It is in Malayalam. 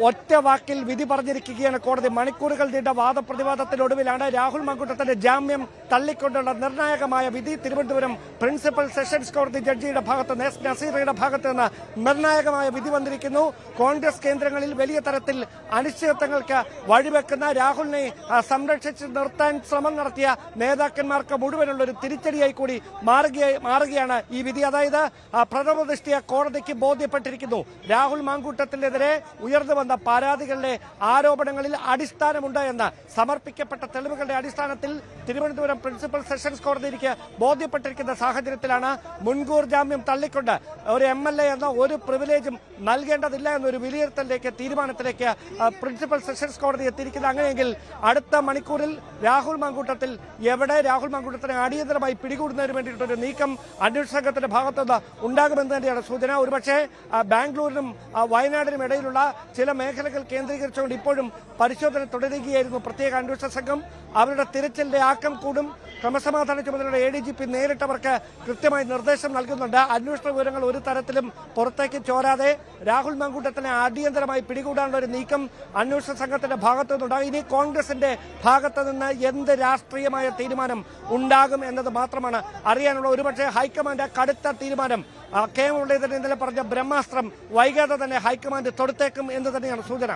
ഒറ്റ വാക്കിൽ വിധി പറഞ്ഞിരിക്കുകയാണ് കോടതി. മണിക്കൂറുകൾ നീണ്ട വാദപ്രതിവാദത്തിനൊടുവിലാണ് രാഹുൽ മാങ്കൂട്ടത്തിന്റെ ജാമ്യം തള്ളിക്കൊണ്ടുള്ള നിർണായകമായ വിധി. തിരുവനന്തപുരം പ്രിൻസിപ്പൽ സെഷൻസ് കോടതി ജഡ്ജിയുടെ ഭാഗത്ത് നസീറയുടെ ഭാഗത്ത് നിന്ന് നിർണായകമായ വിധി വന്നിരിക്കുന്നു. കോൺഗ്രസ് കേന്ദ്രങ്ങളിൽ വലിയ തരത്തിൽ അനിശ്ചിതത്വങ്ങൾക്ക് വഴിവെക്കുന്ന രാഹുലിനെ സംരക്ഷിച്ച് നിർത്താൻ ശ്രമം നടത്തിയ നേതാക്കന്മാർക്ക് മുഴുവനുള്ള ഒരു തിരിച്ചടിയായി കൂടി മാറുകയാണ് ഈ വിധി. അതായത് പ്രഥമ ദൃഷ്ടിയ കോടതിക്ക് ബോധ്യപ്പെട്ടിരിക്കുന്നു രാഹുൽ മാങ്കൂട്ടത്തിനെതിരെ ഉയർന്നു വന്ന പരാതികളുടെ ആരോപണങ്ങളിൽ അടിസ്ഥാനമുണ്ട് എന്ന് സമർപ്പിക്കപ്പെട്ട തെളിവുകളുടെ അടിസ്ഥാനത്തിൽ തിരുവനന്തപുരം പ്രിൻസിപ്പൽ സെഷൻസ് കോടതിക്ക് ബോധ്യപ്പെട്ടിരിക്കുന്ന സാഹചര്യത്തിലാണ് മുൻകൂർ ജാമ്യം തള്ളിക്കൊണ്ട് ഒരു MLA എന്ന ഒരു പ്രിവിലേജും നൽകേണ്ടതില്ല എന്നൊരു വിലയിരുത്തലിലേക്ക് തീരുമാനത്തിലേക്ക് പ്രിൻസിപ്പൽ സെഷൻസ് കോടതി എത്തിയിരിക്കുന്നത്. അങ്ങനെയെങ്കിൽ അടുത്ത മണിക്കൂറിൽ രാഹുൽ മാങ്കൂട്ടത്തിനെ അടിയന്തരമായി പിടികൂടുന്നതിന് വേണ്ടിയിട്ടൊരു നീക്കം അന്വേഷണ സംഘത്തിന്റെ ഭാഗത്തുനിന്ന് ഉണ്ടാകുമെന്ന് തന്നെയാണ് സൂചന. ഒരുപക്ഷെ ബാംഗ്ലൂരിനും വയനാടിനും ഇടയിലുള്ള ചില മേഖലകൾ കേന്ദ്രീകരിച്ചുകൊണ്ട് ഇപ്പോഴും പരിശോധന തുടരുകയായിരുന്നു പ്രത്യേക അന്വേഷണ സംഘം. അവരുടെ തിരച്ചിലിന്റെ ആക്കം കൂടും. ക്രമസമാധാന ചുമതലയുടെ ADGP നേരിട്ടവർക്ക് കൃത്യമായി നിർദ്ദേശം നൽകുന്നുണ്ട്. അന്വേഷണ വിവരങ്ങൾ ഒരു തരത്തിലും പുറത്തേക്ക് ചോരാതെ രാഹുൽ മാങ്കൂട്ടത്തിനെ അടിയന്തരമായി പിടികൂടാനുള്ള ഒരു നീക്കം അന്വേഷണ സംഘത്തിന്റെ ഭാഗത്തു നിന്നുണ്ടാകും. ഇനി കോൺഗ്രസിന്റെ ഭാഗത്ത് നിന്ന് എന്ത് രാഷ്ട്രീയമായ തീരുമാനം ഉണ്ടാകും എന്നത് മാത്രമാണ് അറിയാനുള്ള. ഒരുപക്ഷെ ഹൈക്കമാൻഡ് കടുത്ത തീരുമാനം KM മുരളീധരൻ ഇന്നലെ പറഞ്ഞ ബ്രഹ്മാസ്ത്രം വൈകാതെ തന്നെ ഹൈക്കമാൻഡ് തൊടുത്തേക്കും എന്ന് തന്നെയാണ് സൂചന.